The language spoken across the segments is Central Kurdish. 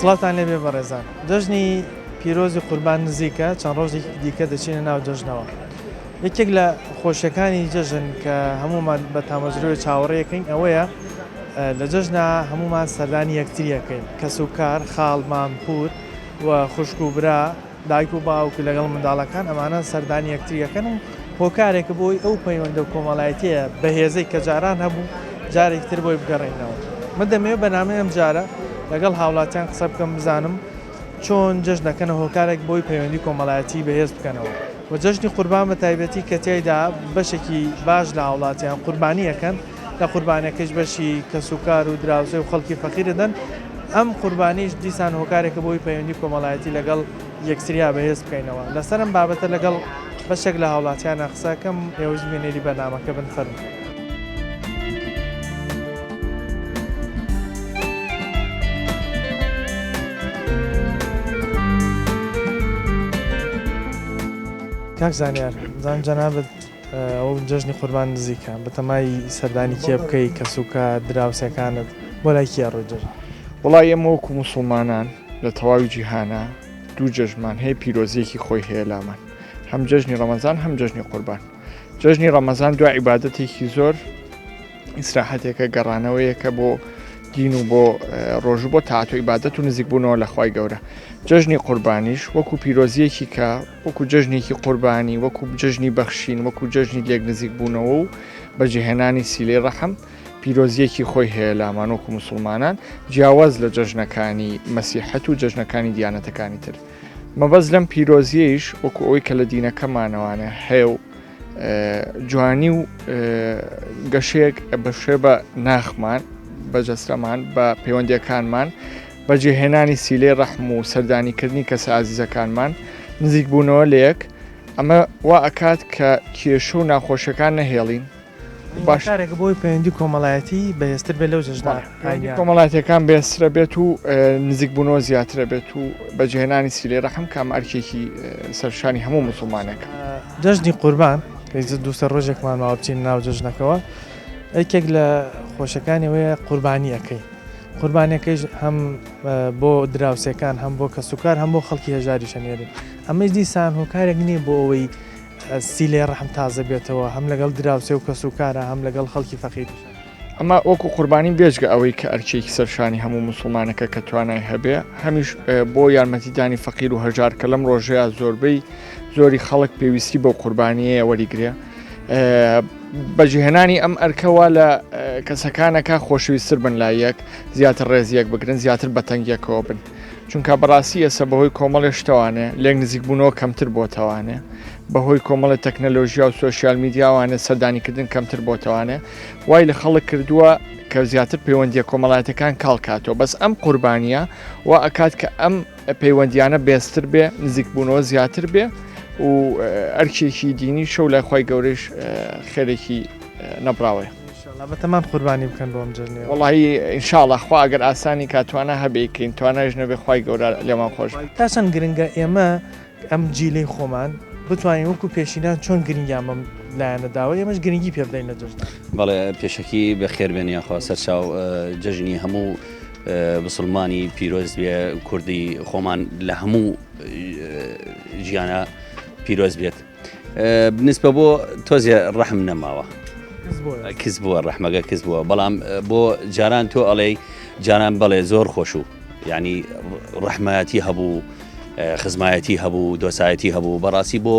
سڵاتان لێبێ بەڕێزان جەژنی پیرۆزی قوربان نزیکە چەند ڕۆژێکی دیکە دەچینە ناو جەژنەوە یەکێک لە خۆشیەکانی جەژن کە هەمومان بە تامەژرۆی چاوەڕێەکەین ئەوەیە لە جەژنا هەمومان سەردانی یەکتریەکەین کەس و کار خاڵ مامپور و خوشک و برا دایک و باوک لەگەڵ منداڵەکان ئەمانە سەردانی یەکتریەکەن و هۆکارێکە بۆی ئەو پەیوەندە و کۆمەڵایەتیە بەهێزەی کە جاران هەبوو جارێکتر بۆی بگەڕێنەوە من دەمەوێت بەنامەی ئەم جارە لەگەڵ هاوڵاتیان قسە بکەم بزانم چۆن جەژنەکەنە هۆکارێک بۆی پەیوەندی کۆمەڵایەتی بەهێز بکەنەوە و جەژنی قوربان بە تایبەتی کە تێیدا بەشێکی باش لە هاوڵاتیان قوربانیەکەن لە قوربانەکەش بەشی کەسوکار و دراوسێ و خەڵکی فەقیرەدەن ئەم قوربانیش دیسان هۆکارێکە بۆی پەیوەندی کۆمەڵایەتی لەگەڵ یەکسریا بەهێز بکەینەوە لەسەر ئەم بابەتە لەگەڵ بەشێک لە هاوڵاتیانە قسەکەم ئێوەش بێنێری بەنامەکە بنفەرمن. کاک زانیار زان جەنابەت ئەو جەژنی قوربان نزیکە بە تەمای سەردانی کێ بکەی کەسوکە دراوسەکانت بۆ لای کیا ڕۆژێ وڵای ئێمە وەکو موسڵمانان لە تەواوی جیهانە دوو جەژمان هەیە پیرۆزیەکی خۆی هەیە لامان هەم جەژنی ڕەمەزان هەم جەژنی قوربان جەژنی ڕەمەزان دوای عیبادەتێکی زۆر ئیسراحەتێکە گەڕانەوەیەکە بۆ دین و بۆ ڕۆژوو بۆ تاعات و عیبادەت و نزیکبوونەوە لە خوای گەورە جەژنی قوربانیش وەکو پیرۆزیەکی کە وەکو جەژنێکی قوربانی وەکو جەژنی بەخشین وەکو جەژنی لێک نزیک بوونەوە و بەجێهێنانی سیلەی ڕەحم پیرۆزیەکی خۆی هەیە لامان وەکو موسڵمانان جیاواز لە جەژنەکانی مەسیحەت و جەژنەکانی دیانەتەکانی تر مەبەست لەم پیرۆزیەیش وەکو ئەوەی کە لە دینەکەمانەوانە هەیە و جوانی و گەشەیەک بەشێ بە ناخمان بەجەستەمان بە پەیوەندیەکانمان بەجێهێنانی سیلەی ڕەحم و سەردانیکردنی کەسە ئازیزەکانمان نزیک بوونەوە لە یەک ئەمە وا ئەکات کە کێشە و ناخۆشیەکان نەهێڵین باشارێک بۆی پەیوەندی کۆمەڵایەتی بەهێزتر بێت لەو جەژنا کۆمەڵایەتەکان بێسترە بێت و نزیک بوونەوە زیاترە بێت و بەجێهێنانی سیلەی ڕەحم کام ئەرکێکی سەرشانی هەموو موسڵمانێک جەژنی قوربان کە دووسە ڕۆژێکمان ماوە بچین ناو جەژنەکەەوە یەکێک لە خۆشەکانی وەیە قوربانیەکەی قوربانەکەیش هەم بۆ دراوسەکان هەم بۆ کەسوکار هەم بۆ خەڵکی هێژاری شەنێرن ئەمەش دیسان هۆکارێک نییە بۆ ئەوەی سیلێ ڕەحم تازە بێتەوە هەم لەگەڵ دراوسێ و کەسوکارە هەم لەگەڵ خەڵکی فەقیر ئەمە وەکو قوربانی بێژگە ئەوەی کە ئەرکێکی سەرشانی هەموو موسڵمانەکە کە توانای هەبێ هەمیش بۆ یارمەتیدانی فەقیر و هەژار کە لەم ڕۆژەیە زۆربەی زۆری خەڵک پێویستی بۆ قوربانیەیە وەریگرێ بەجێهێنانی ئەم ئەرکەوە لە کەسەکانەکە خۆشەویستتر بن لایەک زیاتر ڕێزیەک بگرن زیاتر بەتەنگیەکەوە بن چونکە بەڕاستی ئێستا بەهۆی کۆمەڵی شتەوانێ لێک نزیک بوونەوە کەمتر بۆتەوانێ بەهۆی کۆمەڵی تەکنەلۆژیا و سۆسیال میدیاوانە سەردانیکردن کەمتر بۆتەوانێ وای لە خەڵک کردووە کە زیاتر پەیوەندیە کۆمەڵایەتەکان کاڵکاتەوە بەس ئەم قوربانیە و ئەکات کە ئەم پەیوەندیانە بێستر بێ نزیک بوونەوە زیاتر بێ و ئەرکێکی دینی شەو لای خی گەورەش خێرێکی نەبراوەیە بەتەمان قوربانی بکەن بۆ ئەم جەژنێ وڵی ئینشاءڵڵا خوا ئەگەر ئاسانی کاتوانە هەبێکین توانایش نەبێ خی گەورە لێمان خۆش تا چەند گرنگە ئێمە ئەم جیلەی خۆمان بتوانین وەکو پێشینان چۆن گرنگیامەم لایەنەداوە ئێمەش گرنگی پێ بدەین لە جەژن بەڵێ پێشەکی بەخێربێنیان خوا سەرچاو جەژنی هەموو بسڵمانی پیرۆز بێ کوردی خۆمان لە هەموو ژیانە پیرۆز بێت بنسبە بۆ تۆزیە ڕەحم نەماوە کەس بووە ڕەحمەگە کەس بووە بەڵام بۆ جاران تۆ ئەڵێ جاران بەڵێ زۆر خۆش و یعنی ڕەحمەتی هەبوو خزمایەتی هەبوو دۆسایەتی هەبوو بەڕاستی بۆ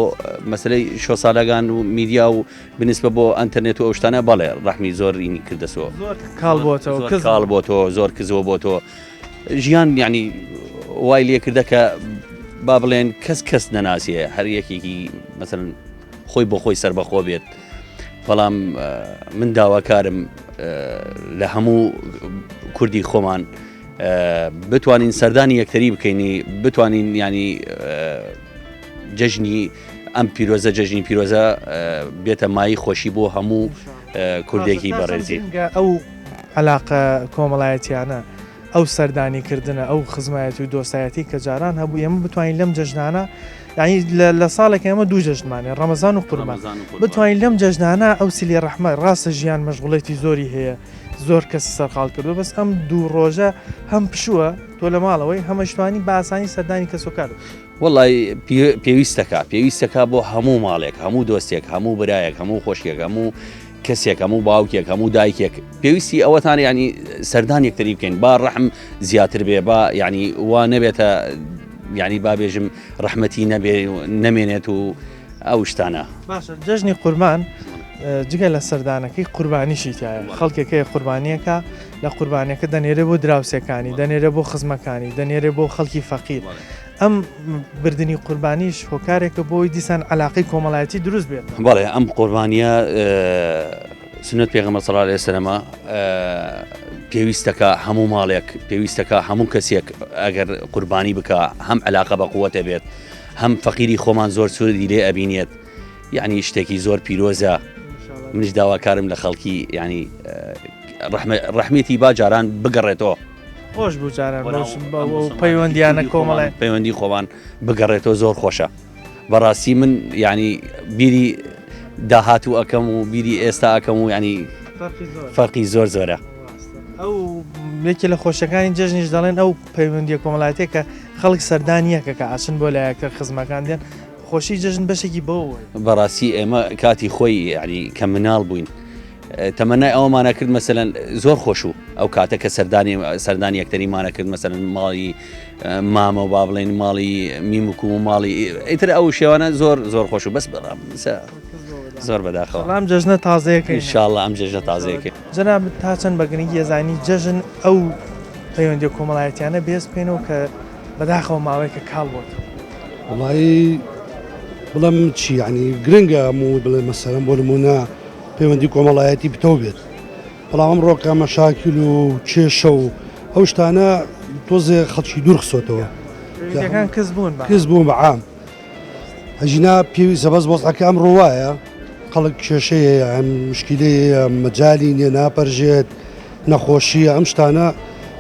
مەسلەی شۆ ساڵەکان و میدیا و بنسبە بۆ ئەنتەرنێت و ئەو شتانە بەڵێ ڕەحمی زۆر ئینی کردەسەوە کاڵ بۆ تۆ زۆر کزەوە بۆ تۆ ژیان یعنی وای لێ کردە کە با بڵێن کەس نەناسیە هەر یەکێکی مەسەن خۆی بۆ خۆی سەربەخۆ بێت بەڵام من داواکارم لە هەموو کوردی خۆمان بتوانین سەردانی یەکتری بکەینی بتوانین ینی جەژنی ئەم پیرۆزە جەژنی پیرۆزە بێتە مای خۆشی بۆ هەموو کوردێکی بەڕێزی ئەو علاقە کۆمەڵایەتیانە ئەو سەردانیکردنە ئەو خزمایەتی و دۆستایەتی کە جاران هەبوو ئێمە بتوانین لەم جەژنانە یعنی لە ساڵێک ئێمە دوو جەژنمانێ ڕەمەزان و قوربان بتوانین لەم جەژنانە ئەو سیلی ڕەحمە ڕاستە ژیان مەشغوڵێتی زۆری هەیە زۆر کەسی سەرقال کردو بەس ئەم دوو ڕۆژە هەم پشووە تۆ لە ماڵەوەی هەمەشتوانی بە ئاسانی سەردانی کەسۆکار وڵی پێویستەکە بۆ هەموو ماڵێک هەموو دۆستێک هەموو برایەک هەموو خۆشیێک هەموو کەسێک هەموو باوکێک هەموو دایکێک پێویستی ئەوەتان ینی سەردان یەکتری بکەین با ڕەحم زیاتر بێ با ینی وا نەبێتە ینی بابێژم ڕەحمەتی نەمێنێت و ئەو شتانە باشە جژنی قوربان جگە لە سەردانەکەی قوربانیشی تایە خەڵکێکەیە قوربانیەکە لە قوربانیەکە دەنێرە بۆ دراوسەکانی دەنێرە بۆ خزمەکانی دەنێرە بۆ خەڵکی فەقیر ئەم بردننی قوربانیش هۆکارێکە بۆی دیسان علاقی کۆمەڵایەتی دروست بێت بەڵێ ئەم قوربانیە سنت پێغەمبەر صلی الله علیه وسلم پێویستەکە هەموو ماڵێک پێویستەکە هەموو کەسێک ئەگەر قوربانی بکە هەم علاقە بە قووەتە بێت هەم فەقیری خۆمان زۆر سوودی لێ ئەبینێت یعنی شتێکی زۆر پیرۆزە منش داواکارم لە خەڵکی ینی ڕەحمێتی با جاران بگەڕێتەوە خۆش بوو جاران پەیوەندیانە کۆمەڵێ پەیوەندی خۆمان بگەڕێتەوە زۆر خۆشە بەڕاستی من ینی بیری داهاتوو ئەەکەم و بیری ئێستا ئەەکەم و ینی فەرقی زۆر زۆرە ئەو یەکێ لە خۆشەکانی جژنیش دەڵێن ئەو پەیوەندیە کۆمەڵاتێک کە خەڵک سەردانیەکە کە ئاچن بۆ لایەکە خزمەکان دێن خۆشی جژن بەشێکی بەوە بەڕاستی ئێمە کاتی خۆی ینی کە مناڵ بووین تەمەنای ئەومانە کرد مەسەلەن زۆر خۆش و ئەو کاتە کە سەردانی یەکتەریمانە کرد مەسەلەن ماڵی مامە و با بڵێن ماڵی میمک و ماڵی ئیتر ئەو شێوانە زۆر خۆش و بەس بەڵام زۆر بەداخەوە ئەم جژنە تازەیەکە ئینشاءڵڵا ئەم جژنە تازەیەکە جەناب تا چەند بەگرنگی ێزانی جژن ئەو پەیوەندی کۆمەڵایەتیانە بێز بکەینەوە کە بەداخەوە ماوەیەکە کاڵ بووت وڵی بڵم چی ینی گرنگە هەموو بڵێ مەسەرم بۆ نمونە پەیوەندی کۆمەڵایەتی بتەو بێت بەڵام ئەم ڕۆکە مەشاکیل و کێشە و ئەو شتانە تۆزێ خەڵکی دوور خسۆتەوە کەس بوون بە عام هەژینا پێویستە بەس بۆستەکە ئەم ڕۆوایە خەڵک کێشەیە ئەم مشکلەیە مەجای نیە ناپەرژێت نەخۆشیە ئەم شتانە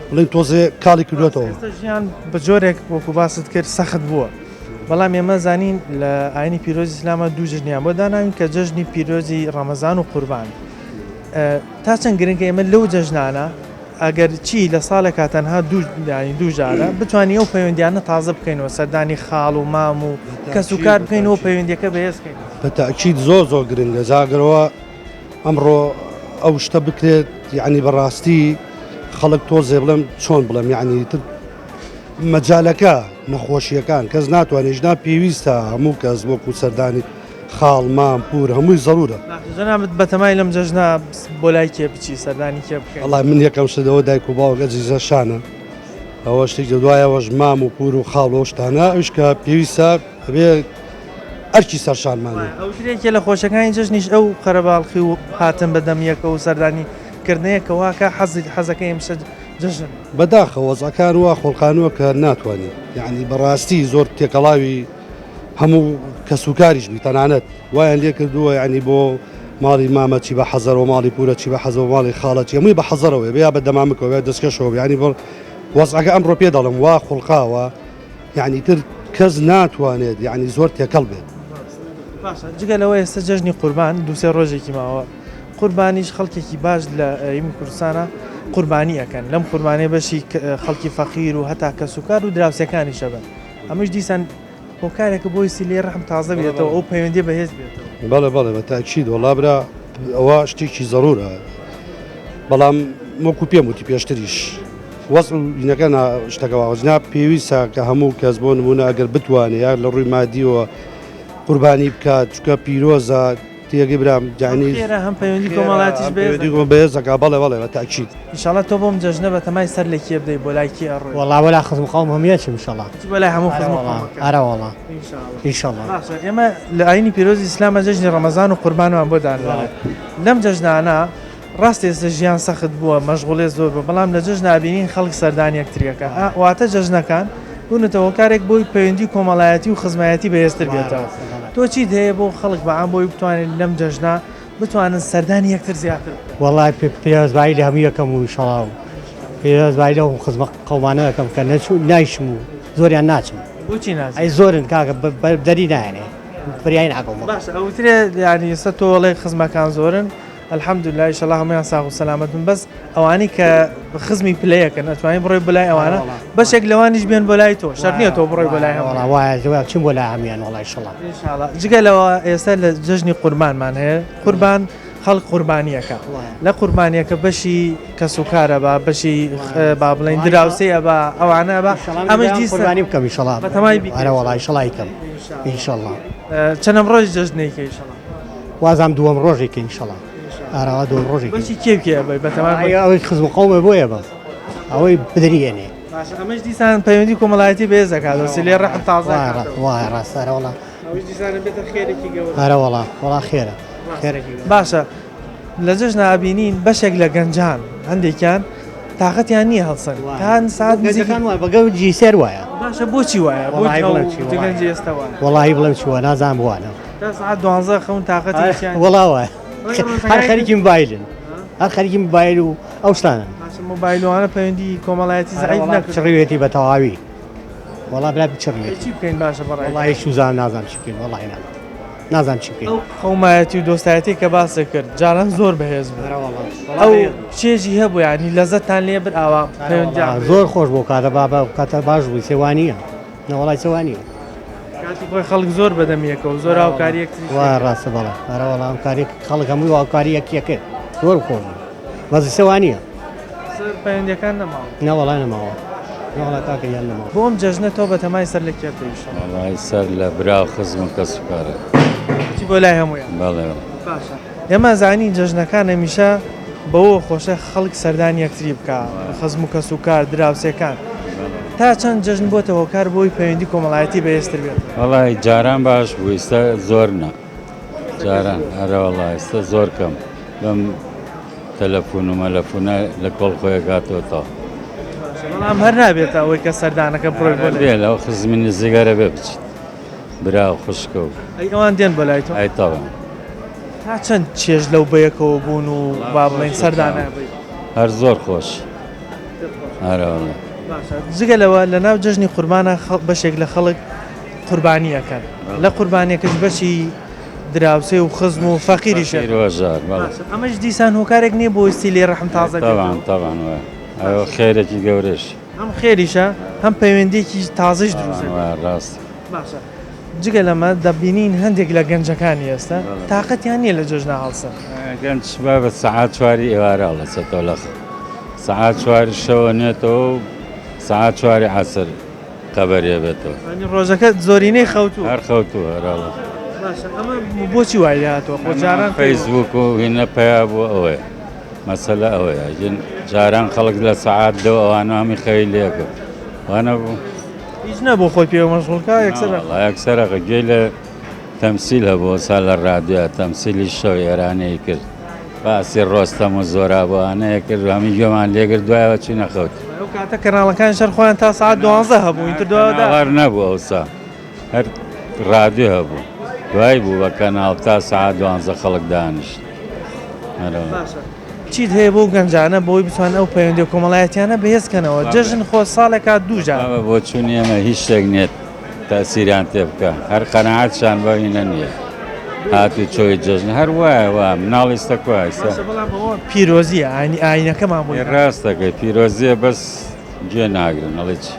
بڵین تۆزێ کاڵی کردوێتەوە ژیان بە جۆرێک وەکو باست کرد سەخت بووە بەڵام ئێمە زانین لە ئاینی پیرۆزی ئیسلامە دوو جژنیان بۆ داناوین کە جژنی پیرۆزی ڕەمەزان و قوربان تا چەند گرنگە ئێمە لەو جژنانە ئەگەر چی لە ساڵێکا تەنها دوو جارە بتوانانی ئەو پەیوەندیانە تازە بکەینەوە سەردانی خاڵ و مام و کەس و کار بکەینەوە پەیوەندیەکە بەهێزکەین بەتەکید زۆر گرنگە زاگرەوە ئەمڕۆ ئەو شتە بکرێت یعنی بەڕاستی خەڵک تۆزێ بڵێم چۆن بڵێم یعنی مەجالەکە نەخۆشیەکان کەس ناتوانێت نا پێویستە هەموو کەس وەکو سەردانی خاڵ مام پور هەمووی زەرورە جەنابەت بەتەمای لەم جەژنا بۆ لای کێ بچی سەردانی کێ بکەین وەڵای من یەکەم شتەوە دایک و باوکە جیزە شانە ئەوە شتێک دوایەوەش مام و پور و خاڵ و شتانە ئەوش کە پێویستە بێ ئەرکی سەرشانمانێ ئەوترێکێ لە خۆشەکانی جژنیش ئەو قەرەباڵخی و هاتن بەدەمیەکە و سەردانی کردنەیەکەواکە حەزەکەی ئەمشە جژن بەداخە وەزەکان وە خۆڵقانوە کە ناتوانێت یعنی بەڕاستی زۆر تێکەڵاوی هەموو کەسوکاریش بی تەنانەت وایان لێ کردووە یعنی بۆ ماڵی مامە چی بە حەزەرەوە ماڵی پورە چی بە حەزەوە ماڵی خاڵەتی هەمووی بە حەزەرەوە بیا بە دەمامکەوە دەستکەشەوە ینی بۆ وەزەکە ئەمڕۆ پێ دەڵم وا خوڵقاوە یعنی تر کەس ناتوانێت یعنی زۆر تێکەڵ بێت جگە لەوە ئێستا جژنی قوربان دووسێ ڕۆژێکی ماوە قوربانیش خەڵکێکی باش لە ئەیمی کوردستانە قوربانی ئەەکەن لەم قوربانەی بەشی خەڵکی فەقیر و هەتا کەسوکار و دراوسەکانی شەبن ئەمەش دیسان هۆکارێکە بۆی لێ ڕەحم تازە بێتەوە ئەو پەیوەندی بەهێز بێتەوە بەڵێ بەتاکید وەڵا برا ئەوە شتێکی زەرورە بەڵام وەکو پێم وتی پێشتریش وەزینەکە شتەکەواژنا پێویستە کە هەموو کەس بۆ نمونە ئەگەر بتوانێت یا لە ڕووی مادیەوە قوربانی بکات چکە پیرۆزە تێگەی برام جانی هەم پەیوەندی کۆمەڵاتیش بەهێزەکە بەڵێ بەتاکید ئینشاڵڵا تۆ بۆم جەژنە بەتەمای سەر لە کێ بدەی بۆ لای کێ ئەڕۆی وەڵا وەلا خزم قەوم هەموویەتی ئینشاڵڵا بەلای هەموو ئارە وەڵا ئینشاڵڵا ئێمە لە ئاینی پیرۆزی ئیسلامە جەژنی ڕەمەزان و قوربانمان بۆ دانراوە لەم جەژنانە ڕاست ئێستا ژیان سەخت بووە مەشغوڵێ زۆر بوو بەڵام لە جەژن نابینین خەڵک سەردانی یەکتریەکە واتە جەژنەکان بوونەتەوە کارێک بۆی پەیوەندی کۆمەڵایەتی و خزمایەتی بەهێزتر بێتەوە تۆ چیت هەیە بۆ خەڵک بەعام بۆی بتوانێت لەم جەژنا بتوانن سەردانی یەکتر زیاتر وەڵای پێوەزبایی لە هەموو یەکەم و ئینشاڵڵا و پێوەزبایی لەو خزمە قەومانە یەکەم کە نایشم و زۆریان ناچم بۆچی نازی ئەی زۆرن کاکە دەری نایێنێ بریای ناکەم باشە ئەوترێ یعنی ئێستا تۆ وەڵێ خزمەکان زۆرن الحەمدولای ئینشەڵا هەمویان ساغ و سەلامەتن بەس ئەوانی کە خزمی پلەیەکەن ئەتوانین بڕۆی بەلای ئەوانە بەشێک لەوانیش بێن بۆ لای تۆ شەرت نییە تۆ بڕۆی بەلای هەموو وڵا وایە چیم بۆ لای هەمیان وڵای شڵا جگە لەوە ئێستا لە جژنی قوربانمان هەیە قوربان خەڵک قوربانیەکە لە قوربانیەکە بەشی کەس و کارە بە بەشی با بڵین دراوسەیە بە ئەوانە بە ئەمەش قوربانی بکەم ئینشەڵا بەتەمای ئەرە وڵای شڵای کەم ئینشەڵا چەندەم ڕۆژی جژنێکی ئینشەڵا وازام دووەم ڕۆژێکی ئینشەڵا ئارەوە دووەم ڕۆژێکی بەشی کێ بەی بەتەمای ئەوەی خزم و قەومە بۆیە بە ئەوەی بدرێنێ ئەمەش دیسان پەیوەندی کۆمەڵایەتی بێز دەکات سلێ ڕەحم تازە وای ڕاستارە وڵا دیسانە بێتە خێرێکی گەورە ئەرە وڵا خێرە خێرێکی باشە لە جژن ئابینین بەشێک لە گەنجان هەندێکیان تااقەتیان نییە هەڵسن تان سعات گەنجەکان وای بەگە جیسەر وایە باشە بۆچی وایە وڵای بڵێم چی وایە. گەنجی ئێستا وایە وڵی بڵێم چووە نازان بوانە تا سعات 12 خەون تااقەتیان وڵا وایە هەر خەریکی موبایلن هەر خەریکی موبایل و ئەو شتانن مۆبایلوانە پەیوەندی کۆمەڵایەتی زعیف نەکرد چڕوێتی بە تەواوی وڵا برا بچڕوێت چی بکەین باشە بەڕای وڵی شوزان نازان چی بکەین وڵی نازان چی بکەین ئەو قەومایەتی و دۆستایەتی کە باسە کرد جاران زۆر بەهێز بوو ئەو چێژی هەبوو ینی لەزەتان لێ بر ئاوا پەیوەندی زۆر خۆش بۆ کاتە بابە کاتە باش بووی سێوانیە نەوەڵای سێوانیە کاتی خۆی خەڵک زۆر بەدەمیەکە و زۆر هاوکاریەکتری وا ڕاستە بەڵێ هەرەوەڵا هاوکاری خەڵک هەمووی هاوکاری یەکێکێ زۆر خۆش بەزی سێوانیە پەیوەندیەکان نەماوە نەوەڵای نەماوە نەوەڵا کاکە یان نەماوە بۆم جەژنە تۆ بەتەمای سەر لە کێ پێیشە وڵای سەر لە برا خزم و کەس و کارە چی بۆ لای هەموویان بەڵێ باشە ئێمە زانی جەژنەکان هەمیشە بەوە خۆشە خەڵک سەردان یەکتری بکە خزم و کەس و کار دراوسەکان تا چەند جەژن بۆتە هۆکار بۆی پەیوەندی کۆمەڵایەتی بەهێزتر بێت وڵای جاران باش بوو ئێستا زۆر نە جاران هەرە وڵای ئێستا زۆر کەم بەم تەلەفۆن و مەلەفۆنە لە کۆڵ خۆیە گاتۆتەوە بەڵام هەر نابێت ئەوەی کە سەردانەکە بڕۆی بۆ بێ لەو خزمی نزیگەرە بێ بچیت برا و خوشکە و ئەی ئەوان دێن بۆ لای تۆ ئایتەوە تا چەند چێژ لەو بەیەکەوە بوون و با بڵێن سەردانە هەر زۆر خۆش هەرە وڵای جگە لەوە لە ناو جژنی قوربانە بەشێک لە خەڵک قوربانیەکەن لە قوربانیەکەش بەشی دراوسێ و خزم و فەقیری شێر وەژار بەڵێ ئەمەش دیسان هۆکارێک نییە بۆ سیلی ڕەحم تازە تاوان تاوان وە ئەوە خێرێکی گەورەش هەم خێریشە هەم پەیوەندێکی تازەش دروست ڕاست باشە جگە لەمە دەبینین هەندێک لە گەنجەکانی ئێستا تااقەتیان نییە لە جژنا هەڵسن گەنج با بە سەعات چواری ئێوارە هەڵەچێتەوە لە سەعات چواری شەوە نێتەوە و سەعات چواری عەسر قەبەرێ بێتەوە ڕۆژەکە زۆرینەی خەوتو هەر خەوتووە هەراڵە ئەمە بۆچی وای هاتووە خۆ جاران فەیسبوک و هینە پیا بووە ئەوەیە مەسەلە ئەوەیە جاران خەڵک لە سەعات دەوە ئەوانە هەمی خەوی لێکە وانە بوو هیچ نەبوو خۆی پێوە مەشغوڵکە یەکسەرەکە گوێی لە تەمسیل هەبوو سا لە ڕادیۆ تەمسیلی شەو ئێرانەی کرد باسی ڕۆستەم و زۆرابووانەیە کرد هەمی گوێمان لێگر دوایەوە چی نەخەوت ئەو کاتە کەناڵەکان شەر خۆیان تا ساعت 12 هەبوو ئینتر دووار نەبوو ئەوسا هەر ڕادیۆ هەبوو دوای بوو بە کەناڵ تا ساعت 12 خەڵک دانیشت چیت هەیە بۆ گەنجانە بۆی بتوان ئەو پەیوەندی کۆمەڵایەتیانە بەهێزکەنەوە جەژن خۆ ساڵێکا دووجار بۆ چوونی ئەمە هیچ شتێک نێت تاسیریان تێ بکە هەر قەنەعەتشان بەوینە نییە هاتوو چۆی جەژن هەر وایە وا مناڵیستە کوایستا پیرۆزیە ئاینەکەمان بووی ڕاستەکەی پیرۆزیە بەس گوێ ناگرن ئەڵێ چی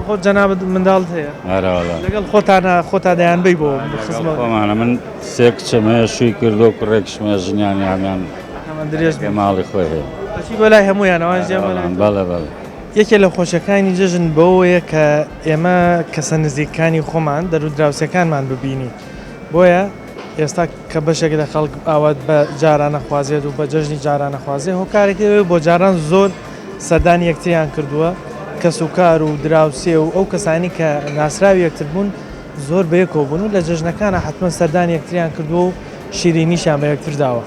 خۆ جەنابەت منداڵت هەیە هەراوەڵا لەگەڵ خۆتا دەیان بی بۆ خۆمانە من سێ کچەمەیە شووی کردو و کوڕێکشمە ژنیانی هەمیان درێژ بێ ماڵی خۆی هەیە بۆ لای هەمویان ئەوان بەڵێ بەڵێ یەکێ لە خۆشەکانی جەژن بەوەیە کە ئێمە کەسە نزیکەکانی خۆمان دەرودراوسەکانمان ببینی بۆیە ئێستا کە بەشێک لە خەڵک ئاوات بە جارانە خوازێت و بە جەژنی جارانە خوازێ هۆکارێکی بۆ جاران زۆر سەردانی یەکتریان کردووە کەس و کار و دراوسێ و ئەو کەسانی کە ناسراوی یەکتر بوون زۆر بەیەکەوە بوون و لە جەژنەکانە حتمما سەردانی یەکتریان کردووە و شیرینیشان بە یەکتر داوە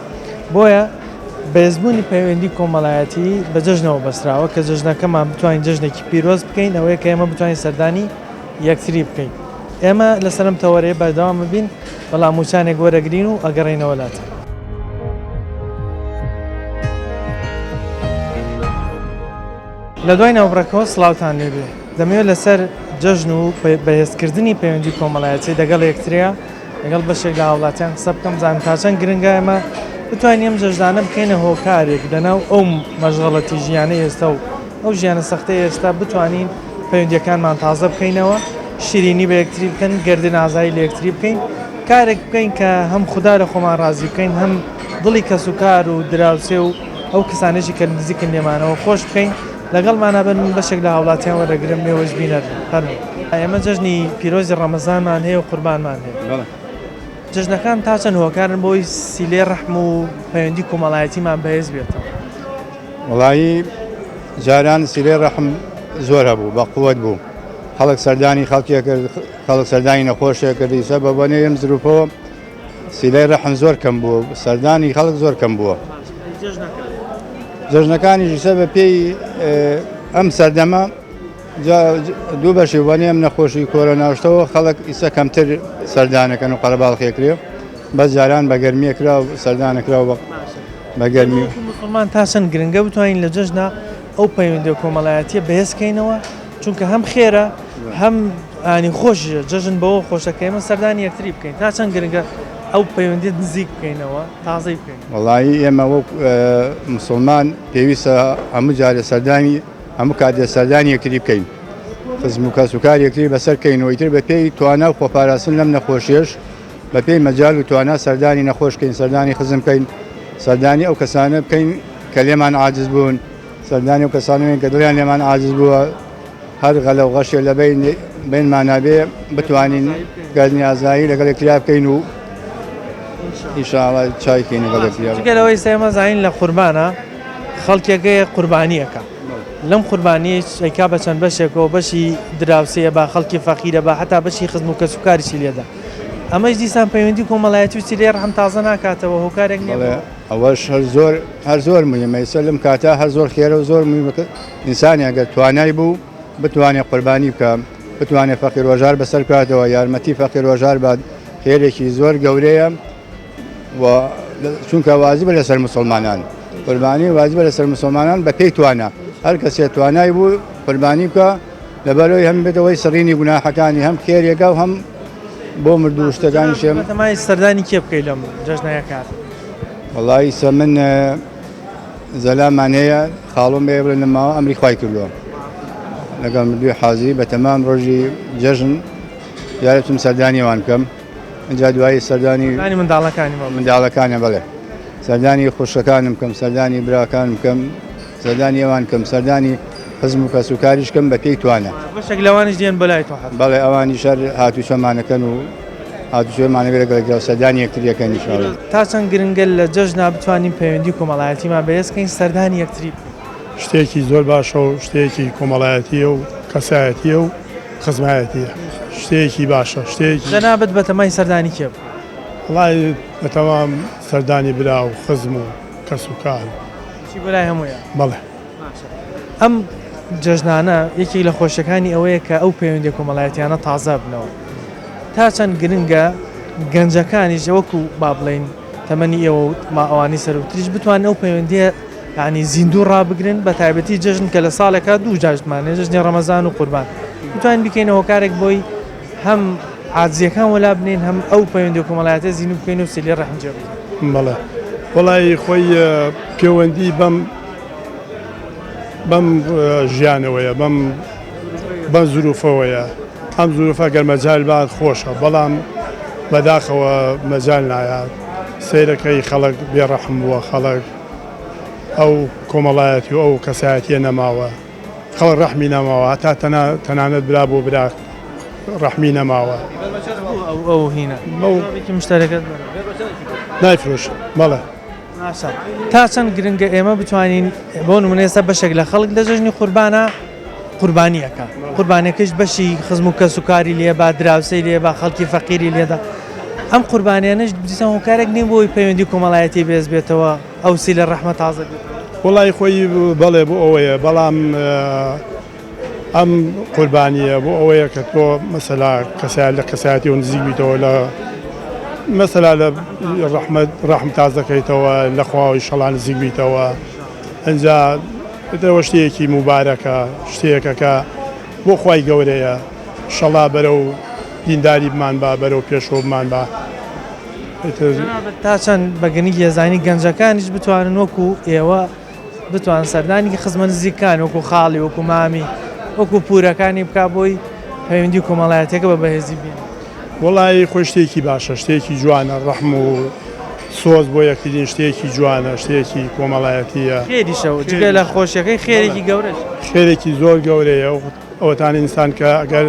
بۆیە بەهێزبوونی پەیوەندی کۆمەڵایەتی بە جەژنەوە بەسراوە کە جەژنەکەمان بتوانین جەژنێکی پیرۆز بکەین ئەوەیە کە ئێمە بتوانین سەردانی یەکتری بکەین ئێمە لەسەرم تەوەرەیە بەردەوام ببین بەڵام موچانێک وەرەگرین و ئەگەڕێنەوە لاتە لە دوای ناوبڕەکەەوە سڵاوتان لێبێ دەمەوێت لەسەر جەژن و بەهێزکردنی پەیوەندی کۆمەڵایەتی دەگەڵ یەکتریا لەگەڵ بەشێک لە هاوڵاتیان قسە بکەم زانم تا چەند گرنگە ئێمە بتوانین ئەم جەژنانە بکەینە هۆکارێک لەناو ئەو مەژغەڵەتی ژیانە ئێستا و ئەو ژیانە سەختەی ئێستا بتوانین پەیوەندیەکانمان تازە بکەینەوە شیرینی بە یەکتری بکەن گردن ئازایی لە یەکتری بکەین کارێک بکەین کە هەم خوددا لە خۆمان ڕازی بکەین هەم دڵی کەس و کار و دراوسێ و ئەو کەسانێکی کە نزیکن لێمانەوە خۆش بکەین لەگەڵمانە بن بەشێک لە هاوڵاتیان وەرەگرم مێوەش بینەر فەرموو ئێمە جەژنی پیرۆزی ڕەمەزانمان هەیە و قوربانمان هەیە جژنەکان تا چەند هۆکارن بۆی سیلێ ڕەحم و پەیوەندی کۆمەڵایەتیمان بەهێز بێتەوە وڵایی جاران سیلێ ڕەحم زۆر هەبوو بە قووەت بوو خەڵک سەردانی خەڵکیە کرد خەڵک سەردانی نەخۆشیە کردی سە بە بۆنێ ئەم زروپەوە سیلەی ڕەحم زۆر کەم بووە سەردانی خەڵک زۆر کەم بووە جژنەکانیشی سە بە پێی ئەم سەردەمە دوو بەشی وانێ ئەم نەخۆشی کۆرۆناوشتەوە خەڵک ئیسە کەمتر سەردانەکەن و قەرەباڵخێکرێ بەس جاران بە گەرمیە کرا و سەردانەکراوە بە گەرمی مسلمان تا چەند گرنگە بتوانین لە جەژنا ئەو پەیوەندی کۆمەڵایەتیە بەهێزکەینەوە چونکە هەم خێرە هەم ئانی خۆش جەژن بەوە خۆشەکە ئێمە سەردانی یەکتری بکەین تا چەند گرنگە ئەو پەیوەندیت نزیک بکەینەوە تازەی بکەین وڵایی ئێمە وەک مسلمان پێویستە هەموو جارە سەردانی هەموو کاتێ سەردانی یەکتری بکەین خزم و کەس و کار یەکتری بەسەر کەینەوە ئیتر بە پێی توانە و خۆپاراستن لەم نەخۆشیێش بە پێی مەجال و توانە سەردانی نەخۆشکەین سەردانی خزم بکەین سەردانی ئەو کەسانە بکەین کە لێمان عاجز بوون سەردانی ئەو کەسانەوەین کە دڵیان لێمان عاجز بووە هەر غەلە و غەشێ لە بینمانابێ بتوانین گەردنی ئازایی لەگەڵ یەکتریا بکەین و ئیشاڵە چایکەین لەگەڵ یەکتریا گەلەوەی سێمە زین لە قوربانە خەڵکێکەیە قوربانیەکە لەم قوربانی ئەیکا بە چەند بەشێکەوە بەشی دراوسەیە با خەڵکی فەقیرە بە حتا بەشی خزم و کەسوکاریی لێدا ئەمەش دیسان پەیوەندی کۆمەڵایەتی و سیلێ ڕەحم تازە ناکاتەوە هۆکارێک نیە ئەوەش هەر زۆر مهمە ئێستا لەم کاتە هەر زۆر خێرە و زۆر مهمەکە ئینسانی ئەگەر توانای بوو بتوانێت قوربانی بکە بتوانێت فەقیر ڕۆژار بەسەر کاتەوە یارمەتی فەقیر ڕۆژار بات خێرێکی زۆر گەورەیە و چونکە واجبە لەسەر مسلمانان قوربانی واجبە لەسەر مسلمانان بە پێی توانە هەر کەسێ توانای بوو قوربانی بکە لەبەرەوەی هەم بێتەوەی سەرینی گوناحەکانی هەم خێرێکە و هەم بۆ مردوو شتەکانی شێم تەمای سەردانی کێ بکەی لەم جەژنایە کات وڵی سە من زەلامان هەیە خاڵۆم بێ بڵێ لەماوە ئەمری خوای کردووە لەگەڵ مردووی حازی بە تەمام ڕۆژی جەژن یارەتم سەردانیوان بکەم اینجا دوایی سەردانی منداڵەکانە بڵێ سەردانی خوشەکانم بکەم سەردانی براکان بکەم سەردانی ئەوان کەم سەردانی خزم و کەسوکاریش کەم بە پێی توانە بەشێک لەوانش دێن بەلای تۆ بەڵێ ئەوانی شەر هاتوچۆمانەکەن و هاتوچۆمانەوێت لەگەڵ سەردانی یەکتریەکەن نیشاڵ تا چەند گرنگە لە جەژنا بتوانین پەیوەندی کۆمەڵایەتیمان بەهێزکەین سەردانی یەکتری شتێکی زۆر باشە و شتێکی کۆمەڵایەتیە و کەسایەتیە و خزمایەتیە شتێکی باشە شتێکی جەنابەت بە تەمای سەردانی کێ وڵای بەتەمام سەردانی برا و خزم و کەسوکار بەلای هەموویە بەڵێ ئەم جەژنانە یەکێک لە خۆشەکانی ئەوەیە کە ئەو پەیوەندی کۆمەڵایەتیانە تازە بنەوە تا چەند گرنگە گەنجەکانیش وەکو با بڵێن تەمەنی ئێوە ما ئەوانی سەروتریش بتوانن ئەو پەیوەندیە ینی زیندوو ڕابگرن بە تایبەتی جەژن کە لە ساڵێکە دوو جاژمانێ جژنی ڕەمەزان و قوربان بتوانین بکەینە هۆکارێک بۆی هەم عاجزیەکان وەلا بنین هەم ئەو پەیوەندی کۆمەڵایەتە زیندوو بکەین و سیلێ ڕەحم جێ بکەین بەڵێ وڵی خۆی پەیوەندی بەم ژیانەوەیە بەم زروفەوەیە ئەم زروفە گەر مەجال بات خۆشە بەڵام بەداخەوە مەجال نایات سیرەکەی خەڵک بێڕەحم بووە خەڵک ئەو کۆمەڵایەتی و ئەو کەسایەتیە نەماوە خەڵک ڕەحمی نەماوە هەتا تەنانەت برا بۆ برا ڕەحمی نەماوە ئەو هینە مشتەرەکەت نایفرۆش بەڵێ تا چەند گرنگە ئێمە بتوانین بۆ نمونێستا بەشێک لە خەڵک لە جەژنی قوربانە قوربانیەکە قوربانەکەش بەشی خزم و کەسوکاری لێ با دراوسەی لێ با خەڵکی فەقیری لێدا ئەم قوربانیانش دیسان هۆکارێک نیم بۆی پەیوەندی کۆمەڵایەتی بێز بێتەوە ئەو سیلە ڕەحمە تازە وڵی خۆی بەڵێ بۆ ئەوەیە بەڵام ئەم قوربانیە بۆ ئەوەیە کە تۆ مەسەلا لە کەسایەتی و نزیک بیتەوە لە مەسەلا لە ڕەحم تازەکەیتەوە لە خواوی شەڵان نزیک بیتەوە ئەنجا دەوە شتێکی موبارەکە شتێکەکە بۆ خوای گەورەیە شەڵا بەرە و دینداری بمان با بەرەو پێشۆ بمان با تا چەند بەگەنی هێزانی گەنجەکانیش بتوانن وەکو ئێوە بتوان سەردانی خزمە نزیکان وەکو خاڵی وەکو مامی وەکو پورەکانی بک بۆی پەیوەندی کۆمەڵایەتەکە بە بەهێزی بێن. وڵی خۆی شتێکی باشە شتێکی جوانە ڕەحم و سۆز بۆ یەکترین شتێکی جوانە شتێکی کۆمەڵایەتیە خێریشەوە جگە لە خۆشیەکەی خێرێکی گەورەش خێرێکی زۆر گەورەیە و ئەوەتان ئینسان کە ئەگەر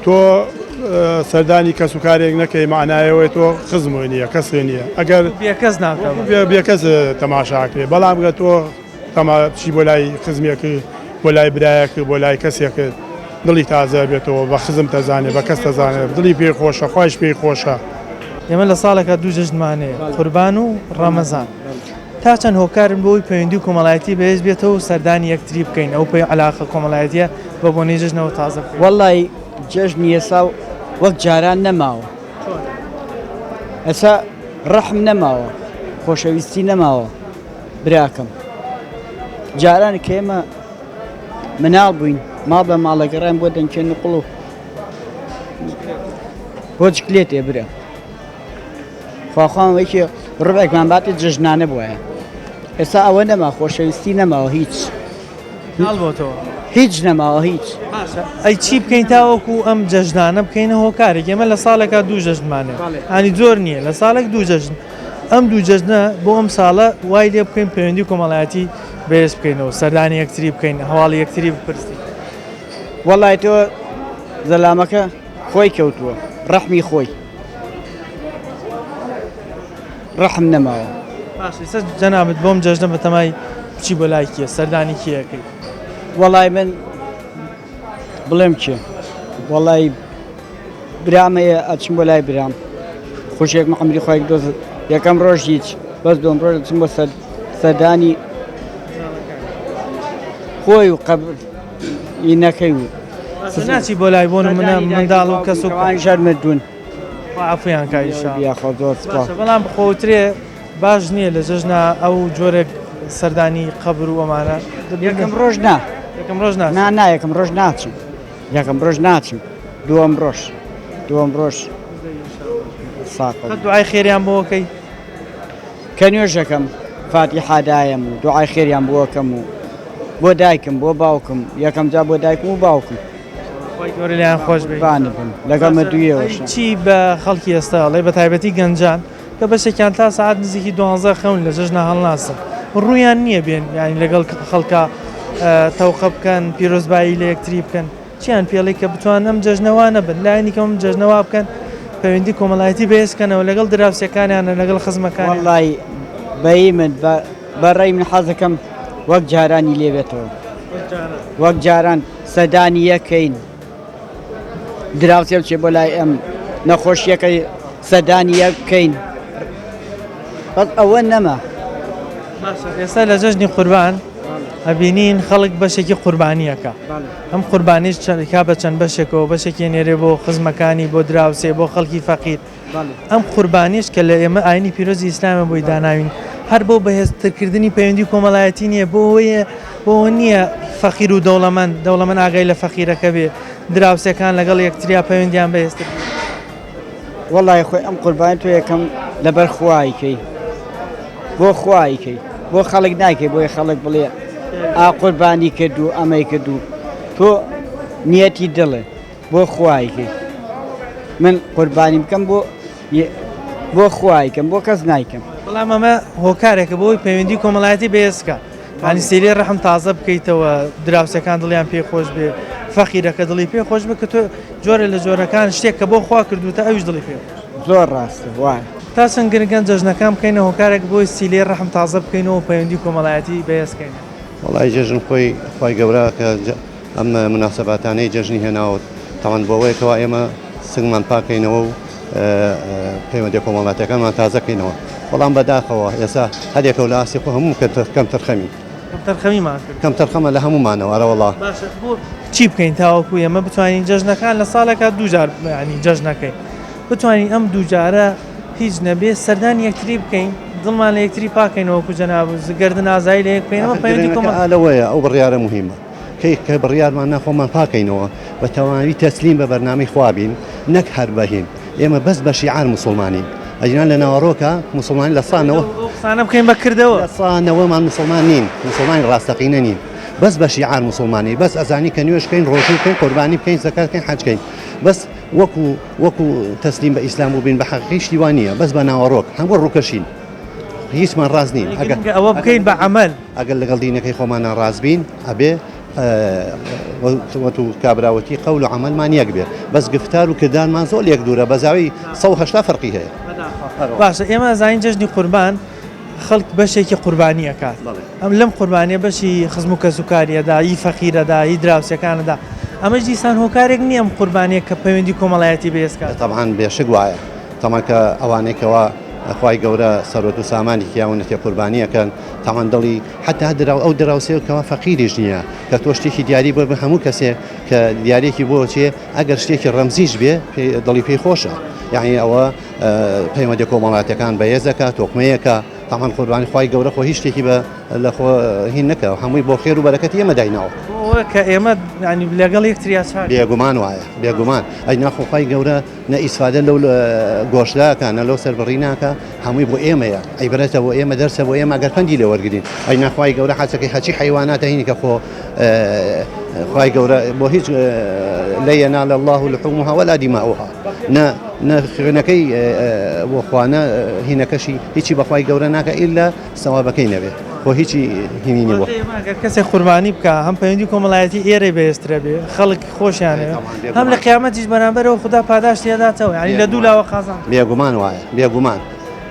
تۆ سەردانی کەس و کارێک نەکەی معنایەوەی تۆ خزمۆی نییە کەسێ نییە ئەگەر بێکەس ناکەم بێکەس تەماشاکرێ بەڵام گە تۆ چی بۆ لای خزمێکی بۆ لای برایەکە بۆ لای کەسێکە دڵی تازە بێتەوە بە خزم تەزانێ بە کەس تەزانێت دڵی پێی خۆشە خۆش پێی خۆشە. ئێمە لە ساڵێکە دوو جژنمانەیە قوربان و ڕەمەزان تا چەند هۆکارن بۆی پەیوەندی کۆمەڵایەتی بەهێز بێتەوە و سەردانی یەکتری بکەین ئەو پێی علاقە کۆمەڵایەتیە بە بۆنەی جژنەوە تازە بکەین. وەڵی جژنی ئێسا وەک جاران نەماوە ئەسا ڕەحم نەماوە خۆشەویستی نەماوە براکەم جاران کە ئێمە مناڵ بووین ماڵ بە ماڵەگەڕان بۆ دەنگچێن قوڵ و بۆ جکلێتێ برە خواخواوەیەکی ڕبێکمان باتی جژنانە بووە ئێستا ئەوە نەما خۆشەویستی نەماوە هیچ ناڵبۆتەوە هیچ نەماوە هیچ ئەی چی بکەین تاوەکو ئەم جەژنانە بکەینە هۆکارێک ئێمە لە ساڵێکە دوو جەژنمانە ئانی زۆر نییە لە ساڵێک دوو جەژن ئەم دوو جەژنە بۆ ئەم ساڵە وای لێ بکەین پەیوەندی کۆمەڵایەتی بەهێز بکەینەوە سەردانی یەکتری بکەین هەواڵی یەکتری بپرسی. وەڵی تۆ زەلامەکە خۆی کەوتووە ڕەحمی خۆی ڕەحم نەماوە ئێستا جەنابەت بۆم جەژنە بە تەمای بچی بۆ لای کیە سەردانی کیەکەی. وەڵی من بڵێم چێ وەڵی برامەیە ئەچم بۆ لای برام خوشێک مەقەمری خۆی دۆز یەکەم ڕۆژ هیچ بەس دوم ڕۆژ دەچم بۆ سەردانی خۆی و قەبرینەکەی و ناچی بۆ لای بۆن منە منداڵ و کەس و ژەرمردون عفویان کایشا یاخۆ زۆر سپاس. بەڵام بخۆترێ باش نییە لە جەژنا ئەو جۆرێک سەردانی قەبر و ئەمانە یەکەم ڕۆژ نا یەکەم ڕۆژ نا یەکەم ڕۆژ ناچم یەکەم ڕۆژ ناچم دووەم ڕۆژ ساقە دوعای خێریان بۆکەی کە نوێژەکەم فاتیحادایەم و دوعای خێریان بۆکەم و بۆ دایکم بۆ باوکم یەکەم جا بۆ دایکم و باوکم گەورە لیان خۆش بانە بن لەگەڵمە دوێەوەش چی بە خەڵکی ئێستاڵێ بە تایبەتی گەنجان کە بەشێکیان تا سعات نزیکی 12 خەون لە جەژنە هەڵناسن ڕوویان نییە بێن ینی لەگەڵ خەڵکە تەوقە بکەن پیرۆزبایی لە یەکتری بکەن چیان پێڵی کە بتوان ئەم جەژنەوانە بن لایەنی کەم جەژنەوە بکەن پەیوەندی کۆمەڵایەتی بەهێزکەنەوە لەگەڵ دراوسەکانیانە لەگەڵ خزمەکان. وەڵی بەی من بەڕێی من حەزەکەم وەک جارانی لێبێتەوە وەک جاران سەدانی یەکەین دراوسێ بچێ بۆ لای ئەم نەخۆشیەکەی سەدانی یەکەین بەس ئەوە نەما. ئێستا لە جەژنی قوربان ئەبینین خەڵک بەشێکی قوربانیەکە ئەم قوربانیش کا بە چەند بەشێکەوە بەشێکی نێرێ بۆ خزمەکانی بۆ دراوسێ بۆ خەڵکی فەقیر ئەم قوربانیش کە لە ئێمە ئاینی پیرۆزی ئیسلامە بۆی داناوین هەر بۆ بەهێزترکردنی پەیوەندی کۆمەڵایەتی نییە بۆ نییە فەقیر و دەوڵەمەند ئاگای لە فەقیرەکە بێ دراوسەکان لەگەڵ یەکتریا پەیوەندیان بەهێزتر. وەڵی خۆی ئەم قوربانی تۆ یەکەم لەبەر خوایکەی بۆ خوایکەی بۆ خەڵک ناکەی بۆی خەڵک بڵێ ئا قوربانی کردو ئەمەی کردو تۆ نیەتی دڵێ بۆ خوایکەی من قوربانی بکەم بۆ خوایکەم بۆ کەس نایکەم. بەڵام ئەمە هۆکارێکە بۆی پەیوەندی کۆمەڵایەتی بەهێزکە ینی سێری ڕەحم تازە بکەیتەوە دراوسەکان دڵیان پێ خۆش بێ فەقیرەکە دڵی پێ خۆش بکە تۆ جۆرە لە جۆرەکان شتێک کە بۆ خوا کردوتە ئەوش دڵی پێ زۆر ڕاستە وایە تا چەند گرنگەن جەژنەکان بکەینە هۆکارێک بۆی سیلێ ڕەحم تازە بکەینەوە پەیوەندی کۆمەڵایەتی بەهێزکەین. وڵی جەژن خۆی گەورە کە ئەم مناسباتانەی جەژنی هێناوت تاوان بۆەوەیەکەوە ئێمە سنگمان پاکەینەوە و پەیوەندی کۆمەڵاتەکانمان تازەکەینەوە بەڵام بەداخەوە ئێستا هەرێکە و لە ئاسی خۆ هەموو کەم تەرخەمە لە هەمومانەوە ئەرەوەڵا چی بکەین تاوەکو ئێمە بتوانین جەژنەکان لە ساڵێکە دووجار ینی جەژنەکەی بتوانین ئەم دووجارە هیچ نەبێ سەردانی یەکتری بکەین دڵمان لە یەکتری پاکەینەوەکو جەناب گردن ئازایی لە یەک بکەینەوە پەیوەندی کۆمەڵایەتەوەیە ئەو بڕیارە مهمە کە بڕیارمان نەخۆمان پاکەینەوە بە تەواوی تەسلیم بە بەرنامەی خوابین نەک هەر بەهین ئێمە بەس بە شیعار موسڵمانین ئەجیان لە ناوەڕۆکە مسلمان لە سانەوە قسانە بکەین بەکردەوە لە سانەوەمان مسلمان نین مسلمان ڕاستەقینە نین بەس بە شیعار مسلمانی بەس ئەزانی کە نوێشکەین ڕۆژی بکەین قوربانی بکەین زەکاتکەین حەجکەین بەس وەکو تەسلیم بە ئیسلام و بین بە حەقیقی شتیوان نییە بەس بە ناوەڕۆک هەموو ڕووکەشین هیچمان ڕاز نین ئەوە بکەین بە عمل ئەگەر لەگەڵ دینەکەی خۆمانە ڕازبین ئەبێ و کابراوەتی قەول و عملمان یەک بێ بەس گفتار و کردانمان زۆر یەک دوورە بەزاوی 180 فەرقی هەیە باشە ئێمە زانین جەژنی قوربان خەڵک بەشێکی قوربانیەکات ئەم لەم قوربانیە بەشی خزم و کەسوکاریەدا هی فەقیرەدا هی دراوسەکانەدا ئەمەش دیسان هۆکارێک نییە ئەم قوربانیە کە پەیوەندی کۆمەڵایەتی بەهێزکات تەبعاان بێشک وایە تەمان کە ئەوانێکەوە خی گەورە سەرۆت و سامانی کیاونەتێ قوربانیەکەن تاوان دڵی حتا ئەو دراوسێکەوە فەقیریش نییە کە تۆ شتێکی دیاری بۆ بە هەموو کەسێک کە دیارێکی بۆ چێ ئەگەر شتێکی ڕەمزیش بێ دڵی پێی خۆشە یعنی ئەوە پەیوەندی کۆمەڵاتەکان بەهێزەکە تۆکمەیەکە تامان قوربانی خی گەورە خۆ هیچ شتێکی بە لە خۆ هین نەکە هەمووی بۆ خێر و بەرەکەتی ئێمە دایناوە کە ئێمە ینی لەگەڵ یەکتریا بێگومان وایە بێگومان ئەی ناخۆخوای گەورە نە ئیسفادە لەو گۆشتاکانە لەو سەربڕی ناکە هەمووی بۆ ئێمەیە ئەی بەرێتە بۆ ئێمە دەرسە بۆ ئێمە ئەگەر پەندی لە وەرگین ئەی ناخوای گەورە حچەکەی هەچی حیواناتە هینی کە خۆ خی گەورە بۆ هیچ لا ينال الله لحومها ولا دماؤها خوێنەکەی بۆ خوانە هینەکەشی هیچی بەخوای گەورە ناکە ئیلا سەوابەکەی نەبێت بۆ هیچی هینی بۆ کەسێک قوربانی بکە هەم پەیوەندی کۆمەڵایەتی ئێرە بەهێزترە بێ خەڵک خۆشیانێ هەم لە قیامەتیش بەرامبەرەوە خوددا پاداشتی دەداتەوە ینی لە دوو لاوە قازان بێگومان وایە بێگومان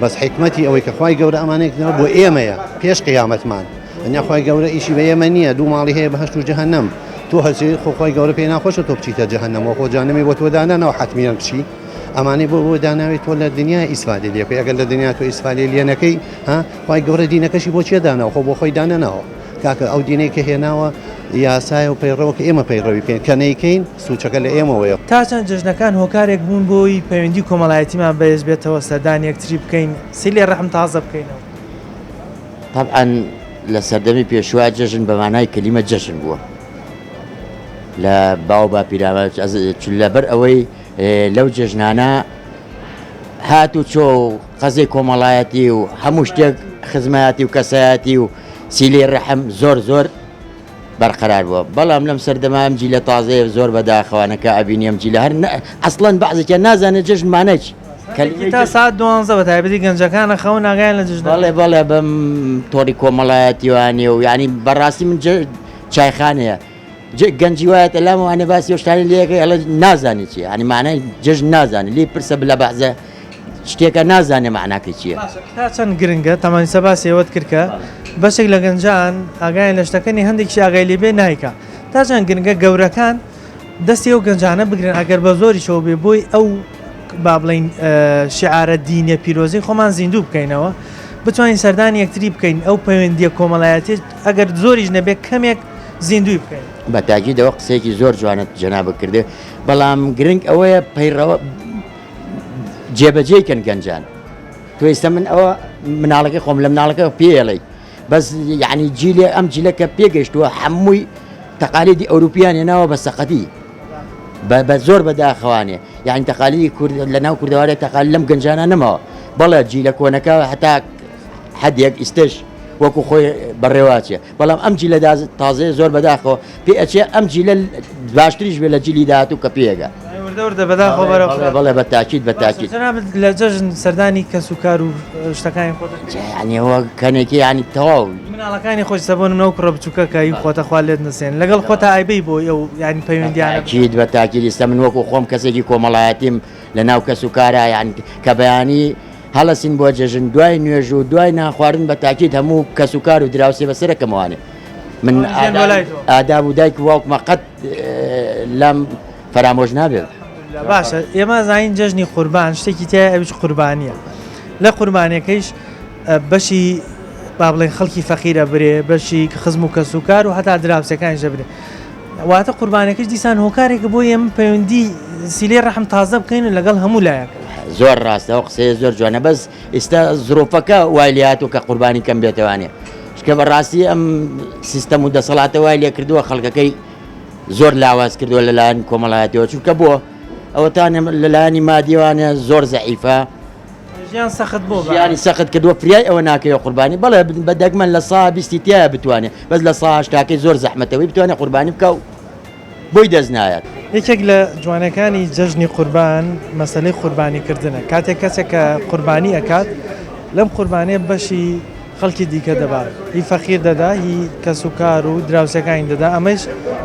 بەس حکمەتی ئەوەی کە خوای گەورە ئەمانێکنەوە بۆ ئێمەیە پێش قیامەتمان ئەنیاخوای گەورە ئیشی بە ئێمە نییە دوو ماڵی هەیە بەهەشت و جەهەنەم تۆ هەرچی خۆخوای گەورە پێ ناخۆشە تۆ بچیتە جەهەنەمەوە خۆ جانەمی بۆ تۆ دانانەوە حتمیان بچی ئەمانەی بۆ داناوی تۆ لە دنیای ئیسفادە لێکۆی ئەگەر لە دنیا تۆ ئیسفادی لێنەکەی خی گەورە دینەکەشی بۆچیە داناوە خۆ بۆ خۆی دانەناوە کاکە ئەو دینەی کە هێناوە یاسای و پەیڕەوە کە ئێمە پەیڕەوی بکەین کە نەیکەین سوچەکە لە ئێمەوەیە تا چەند جژنەکان هۆکارێک بوون بۆی پەیوەندی کۆمەڵایەتیمان بەهێز بێتەوە سەردان یەکتری بکەین سیلێ ڕەحم تازە بکەینەوە طبعا لە سەردەمی پێشوە جەژن بەمانای کەلیمە جەژن بووە لە باو با پیرامە لەبەر ئەوەی لەو جەژنانە هات و چۆ قەزەی کۆمەڵایەتی و هەموو شتێک خزمەتی و کەسایەتی و سیلێ ڕەحم زۆر بەرقەرار بووە بەڵام لەم سەردەما ئەم جیلە تازەیە زۆر بەداخەوانەکە ئەبینی ئەم جیلە هەر ئەسڵەن بەعزێکیان نازانێت جەژنمانەی تا ساعت 12 بە تایبەتی گەنجەکانە خەون ناگایان لە جژن بەڵێ بەم تۆری کۆمەڵایەتیوانێ و ینی بەڕاستی من چایخانەیە گەنجی وایەتە لامەوانێ باسی هۆشتانی لەکەی ئەڵە نازانی چیە ینی مانای جژن نازانێت لی پرسە لە بەعزە شتێکە نازانێ معناکەی چییە تا چەند گرنگە تەمانی سەباسی ئێوەت کردکە بەشێک لە گەنجان ئاگایان لە شتەکەنی هەندێکی ئاگای لێبێ نایکە تا چەند گرنگە گەورەکان دەستی ئەو گەنجانە بگرن ئەگەر بە زۆری شەو بێ بۆی ئەو با بڵین شعارە دینە پیرۆزی خۆمان زیندوو بکەینەوە بتوانین سەردانی یەکتری بکەین ئەو پەیوەندیە کۆمەڵایەتی ئەگەر زۆریش نەبێت کەمێک زیندوی بکەین بە تاکیدەوە قسێکی زۆر جوانت جەناب کردێ بەڵام گرنگ ئەوەیە پەیڕەوە جێبەجێکەن گەنجان تۆ ئێستا من ئەوە مناڵەکەی خۆم لە مناڵەکە پێڵێ بەس یعنی جیلێ ئەم جیلەکە پێگەشتووە هەمووی تەقالیدی ئەوروپیان هێناوە بە سەقەتی بە زۆر بەداخەوانێ یعنی تەقالیدی لە ناو کوردەوارێک تەقالی لەم گەنجانە نەمەوە بەڵێ جیلە کۆنەکە هەتا حەدێک ئیستش وەکو خۆی بەڕێواچێ بەڵام ئەم جیلە تازەیە زۆر بەداخەوە پێ ئەچێ ئەم جیلە باشتریش بێ لە جیلی داهاتوو کە پێگە بەڵێ بە تاکید لە جەژن سەردانی کەسوکار و شتەکانی خۆ ینیەوە کەنێکی ینی تەواو مناڵەکانی خۆش سەبوونم نەو کوڕە بچووکەکەی خۆتەخوا لێت نسێن لەگەڵ خۆتە ئایبەی بۆ ئەو ینی پەیوەندیانە تاکید بە تاکید ئێستا من وەکو خۆم کەسێکی کۆمەڵایەتیم لە ناو کەسوکارە یان کە بەیانی هەڵەسین بۆ جەژن دوای نوێژ و دوای ناخواردن بە تاکید هەموو کەسوکار و دراوسێ بەسەرەکەمەوانێ من ئاداب و دایک واوکمە قەت لەم فەرامۆژ نابێت باشە ئێمە زین جەژنی قوربان شتێکی تایە ئەوش قوربانیە لە قوربانیەکەیش بەشی با بڵێن خەڵکی فەقیرە برێ بەشی خزم و کەسوکار و هەتا دراوسەکانیشە برێ واتە قوربانەکەش دیسان هۆکارێکە بۆ ئێمە پەیوەندی سیلێ ڕەحم تازە بکەین لەگەڵ هەموو لایەکە زۆر ڕاستەوە قسەیە زۆر جوانە بەس ئێستا زرۆفەکە وای لات و کە قوربانی کەم بێتەوانێ شکە بەڕاستی ئەم سیستەم و دەسەڵاتە وای لێ کردووە خەڵکەکەی زۆر لاواز کردووە لەلایەن کۆمەڵایەتەوە چونکە بۆ ئەوەتانە لەلایەنی مادیوانە زۆر زەعیفە ژیان سەخت بۆ ژیانی سەخت کردووە فریای ئەوە ناکەوە قوربانی بەڵێ بە دەگمەن لە سا بیستی تایە بتوانێت بەس لە ساش تاکەی زۆر زەحمەتەوەی بتوانێت قوربانی بکە و بۆی دەست نایەت. یەکێک لە جوانەکانی جەژنی قوربان مەسلەی قوربانیکردنە کاتێک کەسێک کە قوربانی ئەکات لەم قوربانێ بەشی خەڵکی دیکە دەبات هی فەقیر دەدا هی کەس و کار و دراوسەکانی دەدا ئەمەش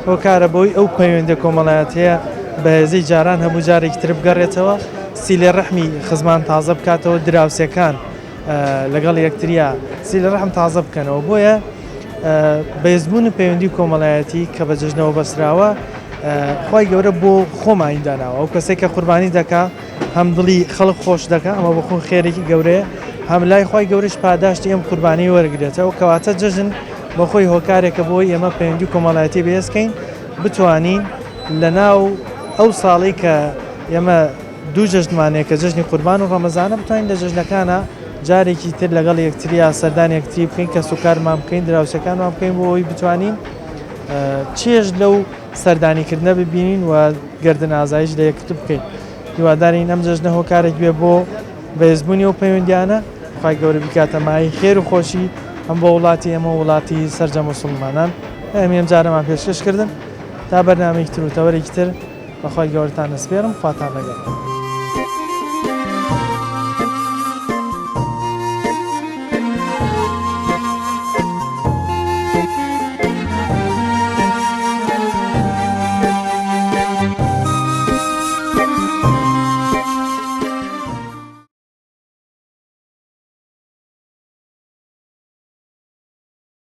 هۆکارە بۆی ئەو پەیوەندە کۆمەڵایەتەیە بەهێزەی جاران هەموو جارێکی تر بگەڕێتەوە سیلێ ڕەحمی خزمان تازە بکاتەوە دراوسەکان لەگەڵ یەکتریا سیلێ ڕەحم تازە بکەنەوە بۆیە بەهێزبوون پەیوەندی کۆمەڵایەتی کە بە جەژنەوە بەسراوە خی گەورە بۆ خۆمانی داناوە ئەو کەسێک کە قوربانی دەکا هەم دڵی خەڵک خۆش دەکە ئەمە بە خۆن خێرێکی گەورەیە هەم لای خی گەورەش پاداشتی ئەم قوربانی وەرگێتەوە کەواتە جەژن بە خۆی هۆکارێکە بۆی ئێمە پەیوەندی کۆمەڵایەتی بەهێزکەین بتوانین لە ناو ئەو ساڵی کە ئێمە دوو جەژنمانەیە کە جەژنی قوربان و ڕەمەزانە بتوانین لە جەژنەکانە جارێکی تر لەگەڵ یەکتریا سەردان یەکتری بکەین کە سوکارمان بکەین دراوسەکانمان بکەین بۆەوەی بتوانین چێژ لەو سەردانیکردنە ببینین و گردن ئازایش لە یەکتر بکەین هیوادارین ئەم جەژنە هۆکارێک بێ بۆ بەهێزبوونی و پەیوەندیانە خی گەورە بکاتە مای خێر و خۆشی ئەم بۆ وڵاتی ئەمە وڵاتی سەرجە مسلمانان ئەمێم جارەمان پێشکەشکردن تا بەرنامەیەکی تر و تەوەرێکی تر بەخوای گەورەتان نسپێرم خواتان لەگەڵ.